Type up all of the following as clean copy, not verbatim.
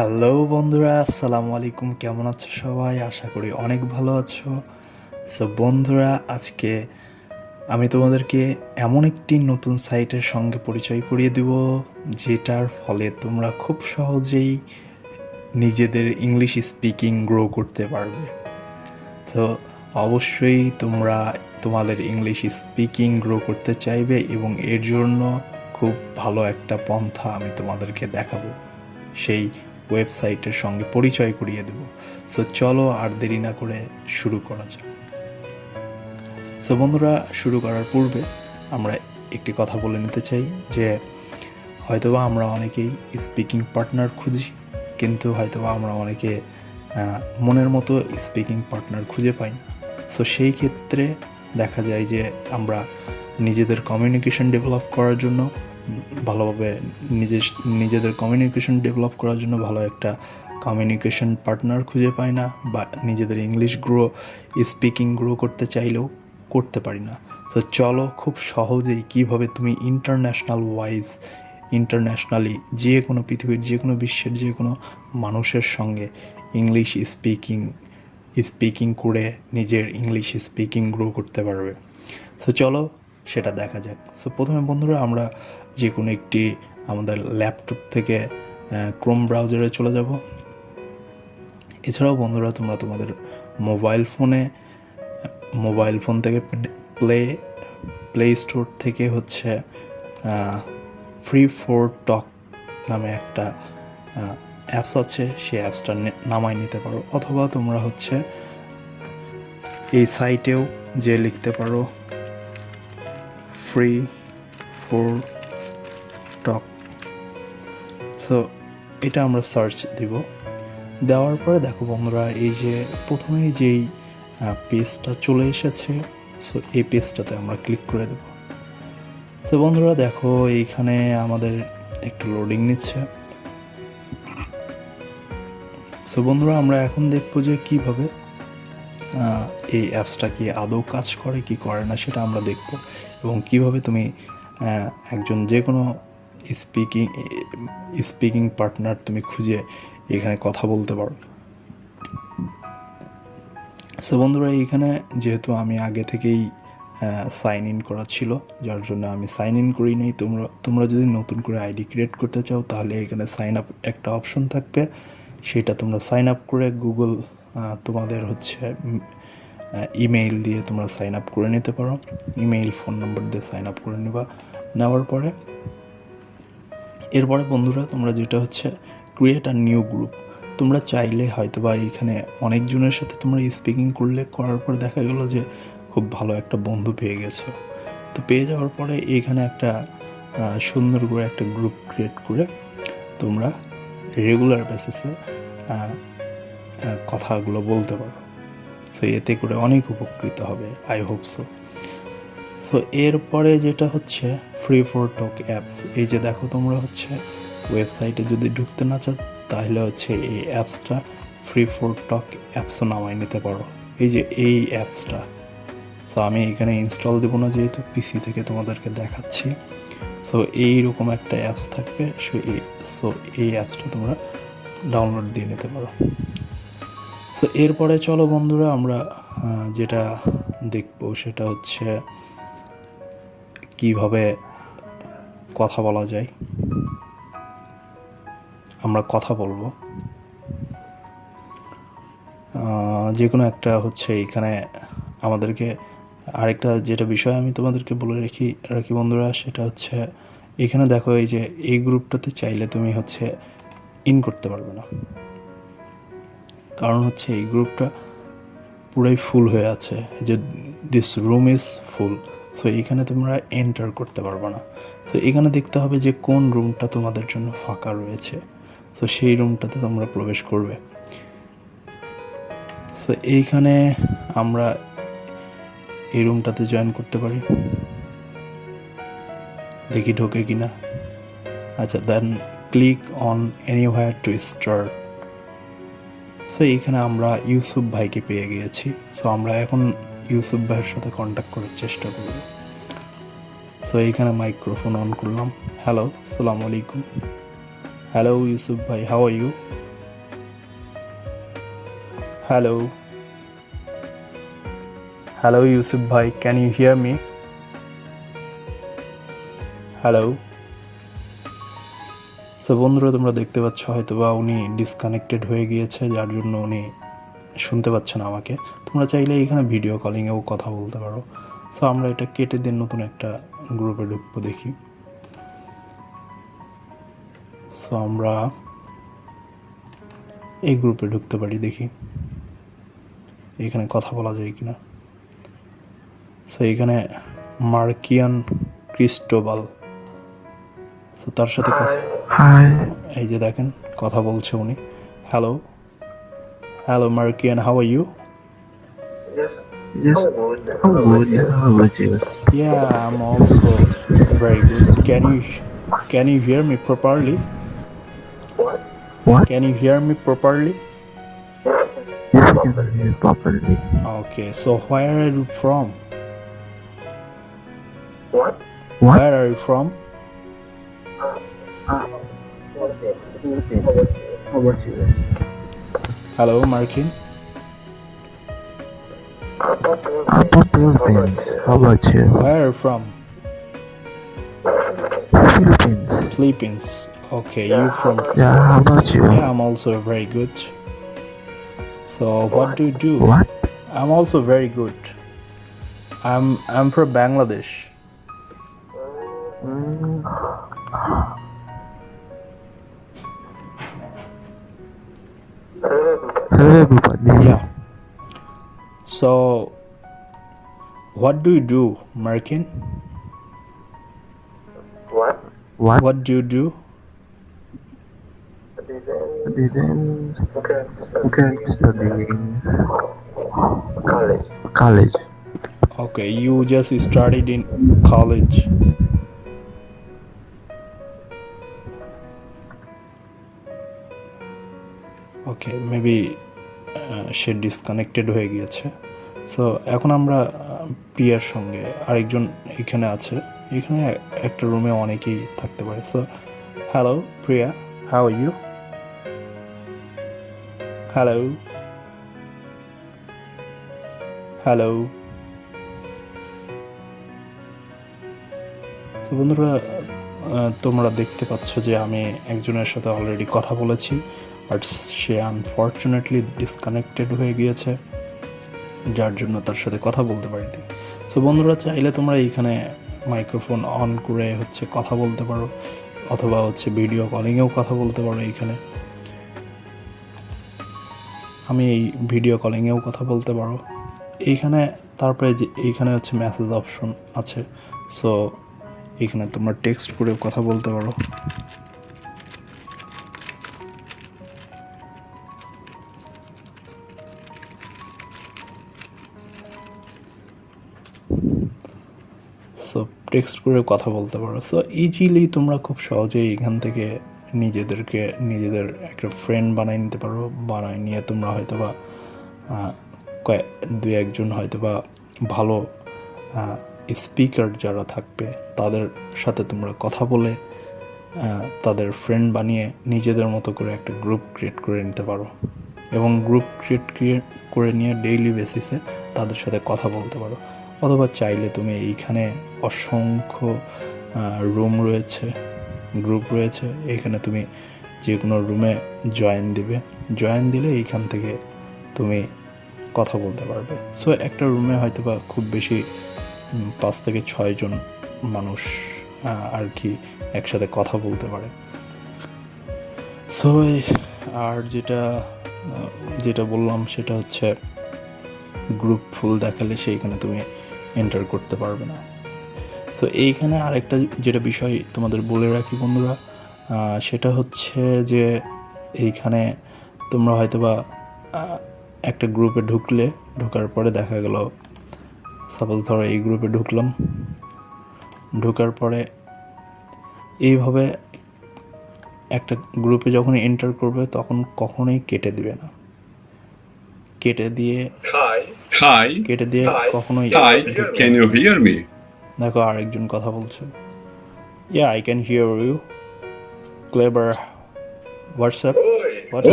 Hello বন্ধুরা, আসসালামু আলাইকুম। কেমন আছো সবাই? আশা করি অনেক ভালো আছো। সো বন্ধুরা, আজকে আমি তোমাদেরকে এমন একটি নতুন সাইটের সঙ্গে পরিচয় করিয়ে দেব, যেটার ফলে তোমরা খুব সহজেই নিজেদের ইংলিশ স্পিকিং গ্রো করতে পারবে। তো অবশ্যই তোমরা তোমাদের ইংলিশ স্পিকিং গ্রো করতে চাইবে এবং এর জন্য খুব ভালো একটা পন্থা আমি তোমাদেরকে দেখাবো, সেই ওয়েবসাইটের সঙ্গে পরিচয় করিয়ে দেব। সো চলো আর দেরি না করে শুরু করা যাক। সো বন্ধুরা, শুরু করার পূর্বে আমরা একটি কথা বলে নিতে চাই যে হয়তোবা আমরা অনেকেই স্পিকিং পার্টনার খুঁজি, কিন্তু হয়তোবা আমরা অনেকে মনের মতো স্পিকিং পার্টনার খুঁজে পাই না। সো সেই ক্ষেত্রে দেখা যায় যে আমরা নিজেদের কমিউনিকেশন ডেভেলপ করার জন্য ভালোভাবে নিজেদের কমিউনিকেশন ডেভেলপ করার জন্য ভালো একটা কমিউনিকেশন পার্টনার খুঁজে পাই না, বা নিজেদের ইংলিশ স্পিকিং গ্রো করতে চাইলেও করতে পারি না। তো চলো খুব সহজেই কিভাবে তুমি ইন্টারন্যাশনালি যে কোনো পৃথিবীর যে কোনো বিশ্বের যে কোনো মানুষের সঙ্গে ইংলিশ স্পিকিং করে নিজের ইংলিশ স্পিকিং গ্রো করতে পারবে। সো চলো সেটা দেখা যাক। সো প্রথমে বন্ধুরা, আমরা যে কোনো একটি আমাদের ল্যাপটপ থেকে ক্রোম ব্রাউজারে চলে যাব। এছাড়াও বন্ধুরা, তোমরা তোমাদের মোবাইল ফোন থেকে প্লে স্টোর থেকে হচ্ছে Free4talk নামে একটা অ্যাপস আছে, সেই অ্যাপসটা নামাই নিতে পারো, অথবা তোমরা হচ্ছে এই সাইটেও যে লিখতে পারো Free4talk। সো এটা আমরা সার্চ দিব। দেওয়ার পরে দেখো বন্ধুরা, এই যে প্রথমেই যেই পেজটা চলে এসেছে, সো এই পেজটাতে আমরা ক্লিক করে দেব। সো বন্ধুরা দেখো, এইখানে আমাদের একটু লোডিং নিচ্ছে। সো বন্ধুরা, আমরা এখন দেখবো যে কিভাবে এই অ্যাপসটা কি আদৌ কাজ করে কি করে না সেটা আমরা দেখব, এবং কিভাবে তুমি একজন যে কোনো স্পিকিং পার্টনার তুমি খুঁজে এখানে কথা বলতে পারো। সো বন্ধুরা, এইখানে যেহেতু আমি আগে থেকেই সাইন ইন করা ছিল, যার জন্য আমি সাইন ইন করি নেই। তোমরা যদি নতুন করে আইডি ক্রিয়েট করতে চাও, তাহলে এখানে সাইন আপ একটা অপশন থাকবে, সেটা তোমরা সাইন আপ করে গুগল তোমাদের হচ্ছে ইমেইল দিয়ে তোমরা সাইন আপ করে নিতে পারো। ইমেইল, ফোন নাম্বার দিয়ে সাইন আপ করে নেওয়ার পরে এরপরে বন্ধুরা, তোমরা যেটা হচ্ছে ক্রিয়েট আ নিউ গ্রুপ, তোমরা চাইলে হয়তো বা এইখানে অনেকজনের সাথে তোমরা স্পিকিং করার পর দেখা গেলো যে খুব ভালো একটা বন্ধু পেয়ে গেছো। তো পেয়ে যাওয়ার পরে এইখানে একটা সুন্দর করে একটা গ্রুপ ক্রিয়েট করে তোমরা রেগুলার বেসিসে কথাগুলো বলতে পারো। সো এতে করে অনেক উপকৃত হবে, আই হোপ সো। সো এরপরে যেটা হচ্ছে Free4talk অ্যাপস, এই যে দেখো তোমরা হচ্ছে ওয়েবসাইটে যদি ঢুকতে না চাও, তাহলে হচ্ছে এই অ্যাপসটা Free4talk অ্যাপসও নামাই নিতে পারো। এই যে এই অ্যাপসটা, সো আমি এখানে ইনস্টল দেবো না, যেহেতু পিসি থেকে তোমাদেরকে দেখাচ্ছি। সো এইরকম একটা অ্যাপস থাকবে, সো এই অ্যাপসটা তোমরা ডাউনলোড দিয়ে নিতে পারো। সো এরপরে চলো বন্ধুরা, আমরা যেটা দেখবো সেটা হচ্ছে কিভাবে কথা বলা যায়। আমরা কথা বলবো যে কোনো একটা হচ্ছে এখানে আমাদেরকে আরেকটা যেটা বিষয় আমি তোমাদেরকে বলে রাখি বন্ধুরা, সেটা হচ্ছে এখানে দেখো, এই যে এই গ্রুপটাতে চাইলে তুমি হচ্ছে ইন করতে পারবে না, কারণ হচ্ছে এই গ্রুপটা পুরাই ফুল হয়ে আছে, যে this room is full. So এখানে তোমরা এন্টার করতে পারবে না। সো এখানে দেখতে হবে যে কোন রুমটা তোমাদের জন্য ফাঁকা রয়েছে, সো সেই রুমটাতে তোমরা প্রবেশ করবে। সো এইখানে আমরা এই রুমটাতে জয়েন করতে পারি, দেখি ঢোকে কিনা। আচ্ছা, then click on anywhere to start. So এইখানে আমরা ইউসুফ ভাইকে পেয়ে গিয়েছি। সো আমরা এখন ইউসুফ ভাইয়ের সাথে কন্ট্যাক্ট করার চেষ্টা করব। সো এইখানে মাইক্রোফোন অন করলাম। হ্যালো, আসসালামু আলাইকুম। হ্যালো ইউসুফ ভাই, how are you? Hello. Hello Yusuf bhai, can you hear me? Hello. So বন্ধুরা, তোমরা দেখতে পাচ্ছ হয়তো বা উনি ডিসকানেক্টেড হয়ে গিয়েছে, যার জন্য উনি শুনতে পাচ্ছে না আমাকে। তোমরা চাইলে এখানে ভিডিও কলিংয়েও কথা বলতে পারো। সো আমরা এটা কেটে দিয়ে নতুন একটা গ্রুপে ঢুকবো, দেখি। সো আমরা এই গ্রুপে ঢুকতে পারি, দেখি এখানে কথা বলা যায় কিনা। সো এখানে মার্কিয়ান ক্রিস্টোবাল, সো তার সাথে এই যে দেখেন কথা বলছে উনি। Hello, hello Markiyan, how are you? Yes, I'm good. How about you? Yeah, I'm also very good. Can you hear me properly? What? Can you hear me properly? Yes, I can hear you properly. Okay, so where are you from? What? Where are you from? How about you? Hello, Markin. I'm from Philippines. How about you? Where are you from? Philippines. Philippines. Okay, you from? Yeah, how about you? Yeah, I'm also very good. So what do you do? What? I'm also very good. I'm from Bangladesh. Hello, everybody. Yeah. So what do you do, Markin? What? What do you do? Currently studying college. Okay, you just started in college. Okay, maybe say disconnected হয়ে গিয়েছে। So এখন আমরা প্রিয়ার সঙ্গে আরেকজন এখানে আছে। এখানে একটা রুমে অনেকেই থাকতে পারে। So hello Priya, how are you? Hello, hello. তো বন্ধুরা, তোমরা দেখতে পাচ্ছ যে আমি একজনের সাথে অলরেডি কথা বলেছি, বাট সে আনফর্চুনেটলি ডিসকানেক্টেড হয়ে গিয়েছে, যার জন্য তার সাথে কথা বলতে পারিনি। সো বন্ধুরা, চাইলে তোমরা এইখানে মাইক্রোফোন অন করে কথা বলতে পারো, অথবা ভিডিও কলিংয়েও কথা বলতে পারো। এইখানে আমি এই ভিডিও কলিংয়েও কথা বলতে পারো। এইখানে তারপরে যে এইখানে মেসেজ অপশন আছে। সো এখানে তোমরা টেক্সট করে কথা বলতে পারো। সো টেক্সট করে কথা বলতে পারো। সো ইজিলি তোমরা খুব সহজেই এখান থেকে নিজেদের একটা ফ্রেন্ড বানিয়ে নিতে পারো। বানায় নিয়ে তোমরা হয়তোবা দুই একজন হয়তোবা ভালো স্পিকার যারা থাকবে তাদের সাথে তোমরা কথা বলে তাদের ফ্রেন্ড বানিয়ে নিজেদের মতো করে একটা গ্রুপ ক্রিয়েট করে নিতে পারো, এবং গ্রুপ ক্রিয়েট করে নিয়ে ডেইলি বেসিসে তাদের সাথে কথা বলতে পারো। অথবা চাইলে তুমি এইখানে অসংখ্য রুম রয়েছে, গ্রুপ রয়েছে, এইখানে তুমি যে কোনো রুমে জয়েন দিলে এইখান থেকে তুমি কথা বলতে পারবে। সো একটা রুমে হয়তোবা খুব বেশি 5 থেকে 6 জন মানুষ আর কি একসাথে কথা বলতে পারে। সো আর যেটা বললাম সেটা গ্রুপ ফুল দেখালে সেইখানে তুমি এন্টার করতে পারবে না। সো এইখানে আরেকটা যেটা বিষয় তোমাদের বলে রাখি বন্ধুরা, সেটা যে এইখানে তোমরা হয়তোবা একটা গ্রুপে ঢোকার পরে দেখা গেল, সাপোজ ধরো এই গ্রুপে ঢোকার পরে এইভাবে একটা গ্রুপে যখন এন্টার করবে তখন কখনোই কেটে দিবে না। কেটে দিয়ে কখনোই Can you hear me? দেখো আরেকজন কথা বলছে। Yeah, I can hear you. Clever. What's up?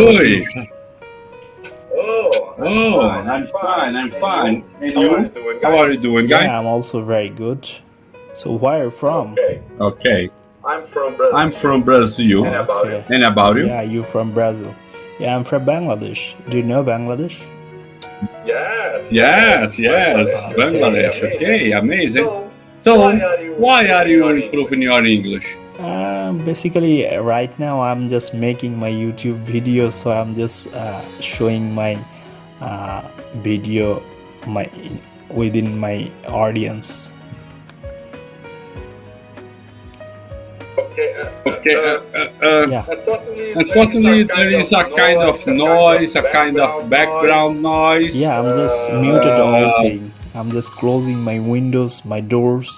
Oi. Oh, I'm fine. I'm fine. And you? How are you doing, guy? Yeah, I'm also very good. So where are you from? Okay. I'm from Brazil. Okay. And about you? Yeah, you from Brazil. Yeah, I'm from Bangladesh. Do you know Bangladesh? Yes, Bangladesh. Okay, amazing. So, why are you improving your English? Basically, right now I'm just making my YouTube video, so I'm just showing my video my within my audience. Okay. Yeah. Unfortunately, there is a kind of noise, a kind of background noise. Yeah, I'm just muted all thing. I'm just closing my windows, my doors,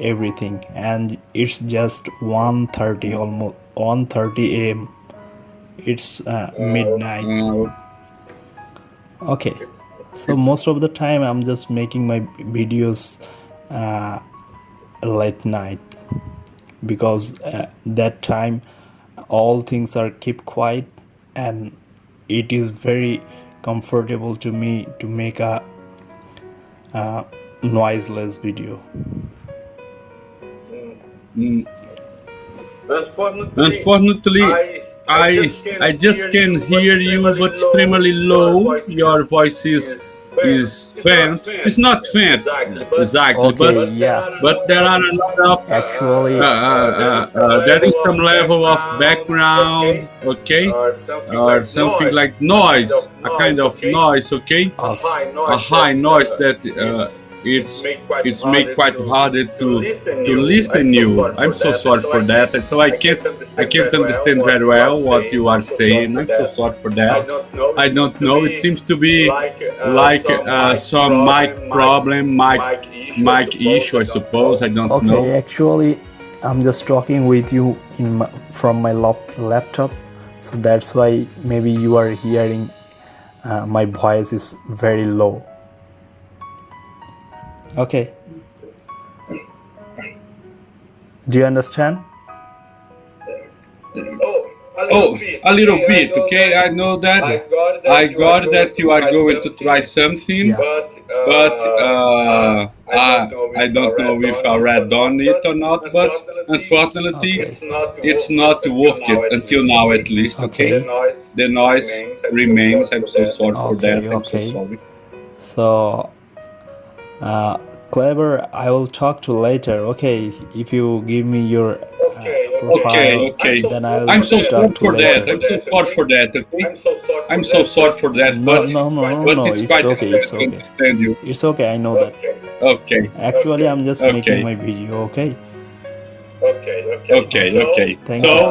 everything, and it's just 1:30, almost 1:30 a.m. It's midnight. Okay, so most of the time I'm just making my videos late night because that time all things are keep quiet and it is very comfortable to me to make a noiseless video. Unfortunately, I just can hear you, but extremely low. Your voice is faint. It's not faint exactly, Okay, yeah. but there are a lot of Actually, there is some level of background, okay, or something like noise, a kind of noise, okay, a high noise that it's made quite harder to listen you. I'm so sorry for that, and so I can't understand very well what you are saying. I'm so sorry for that. I don't know. It seems to be like some mic problem, mic issue, I suppose. I don't know. okay, actually, I'm just talking with you from my laptop, so that's why maybe you are hearing my voice is very low. Okay. Do you understand? Oh, a little bit, okay. I know that. I got that you are going to try something, Yeah. but I don't know if I read on it or not. But unfortunately, Okay. it's not working until now, at least. Okay, the noise remains. I'm so sorry for that. I'm so Okay. sorry. So, Clever, I will talk to later. Okay, if you give me your profile, Okay. then I will I'm so sorry talk to for later. that. I'm so sorry for that. Okay, I'm so sorry for that. No, But no. it's It's quite okay. hard It's to okay. understand you. It's okay. I know that. Okay. Actually, I'm just Okay. making my video. Okay. Okay. Thank So, you.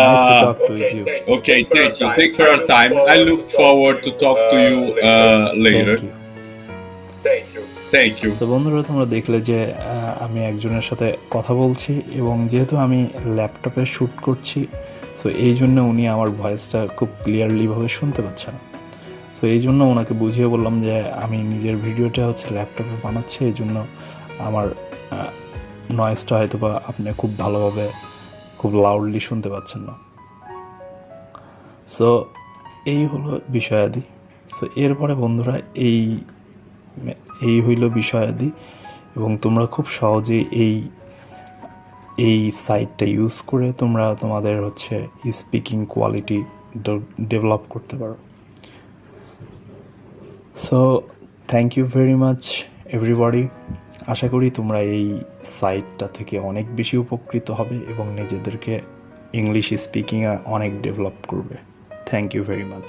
Nice to talk to you. okay, thank you. Thank you for your time. I look forward to talk to you later. Thank you. Thank you. তো বন্ধুরা, তোমরা দেখলে যে আমি একজনের সাথে কথা বলছি এবং যেহেতু আমি ল্যাপটপে শ্যুট করছি, সো এই জন্য উনি আমার ভয়েসটা খুব ক্লিয়ারলিভাবে শুনতে পাচ্ছে না। সো এই জন্য ওনাকে বুঝিয়ে বললাম যে আমি নিজের ভিডিওটা হচ্ছে ল্যাপটপে বানাচ্ছি, এই জন্য আমার নয়েজটা হয়তো বা আপনি খুব ভালোভাবে খুব লাউডলি শুনতে পাচ্ছেন না। সো এই হলো বিষয়াদি। সো এরপরে বন্ধুরা এই হইল বিষয়াদি, এবং তোমরা খুব সহজেই এই সাইটটা ইউজ করে তোমরা তোমাদের হচ্ছে স্পিকিং কোয়ালিটি ডেভেলপ করতে পারো। So thank you very much everybody. আশা করি তোমরা এই সাইটটা থেকে অনেক বেশি উপকৃত হবে এবং নিজেদেরকে ইংলিশ স্পিকিংয়ে অনেক ডেভেলপ করবে। Thank you very much.